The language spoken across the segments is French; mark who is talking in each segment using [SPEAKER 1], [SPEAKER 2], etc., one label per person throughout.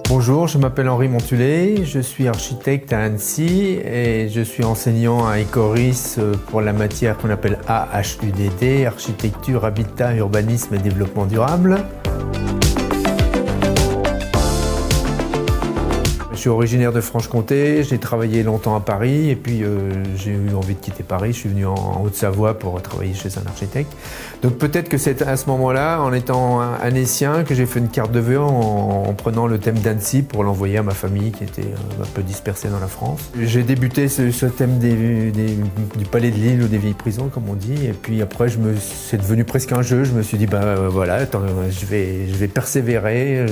[SPEAKER 1] Bonjour, je m'appelle Henri Montulet, je suis architecte à Annecy et je suis enseignant à Ecoris pour la matière qu'on appelle AHUDD, Architecture, Habitat, Urbanisme et Développement Durable. Je suis originaire de Franche-Comté, j'ai travaillé longtemps à Paris et puis j'ai eu envie de quitter Paris. Je suis venu en Haute-Savoie pour travailler chez un architecte. Donc peut-être que c'est à ce moment-là, en étant annécien, que j'ai fait une carte de vœux en prenant le thème d'Annecy pour l'envoyer à ma famille qui était un peu dispersée dans la France. J'ai débuté ce thème du Palais de Lille ou des vieilles prisons, comme on dit. Et puis après, c'est devenu presque un jeu. Je me suis dit, voilà, attends, je vais persévérer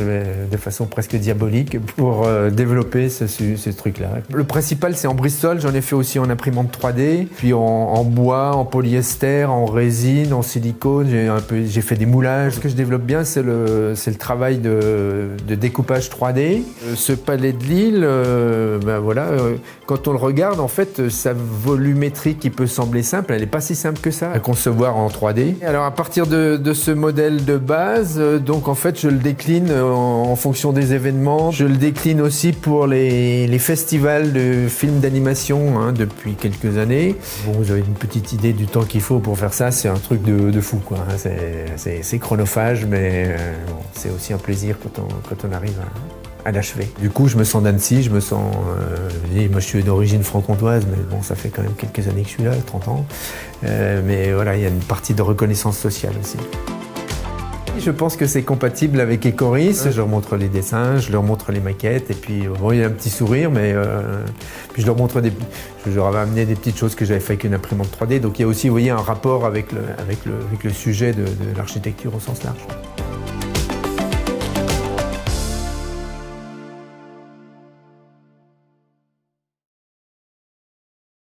[SPEAKER 1] de façon presque diabolique pour développer ce truc-là. Le principal, c'est en Bristol. J'en ai fait aussi en imprimante 3D, puis en bois, en polyester, en résine, en silicone. J'ai fait des moulages. Ce que je développe bien, c'est le travail de découpage 3D. Ce palais de Lille, quand on le regarde, en fait, sa volumétrie qui peut sembler simple, elle n'est pas si simple que ça à concevoir en 3D. Alors à partir de ce modèle de base, donc en fait, je le décline en fonction des événements. Je le décline aussi pour les festivals de films d'animation depuis quelques années. Bon, vous avez une petite idée du temps qu'il faut pour faire ça, c'est un truc de fou, quoi. C'est chronophage, mais bon, c'est aussi un plaisir quand on arrive à l'achever. Du coup, je me sens d'Annecy, moi je suis d'origine franc-comtoise, mais bon, ça fait quand même quelques années que je suis là, 30 ans. Mais voilà, il y a une partie de reconnaissance sociale aussi. Je pense que c'est compatible avec Ecoris. Je leur montre les dessins, je leur montre les maquettes, et puis bon, il y a un petit sourire, mais puis je leur avais amené des petites choses que j'avais fait avec une imprimante 3D. Donc il y a aussi, vous voyez, un rapport avec le sujet de l'architecture au sens large.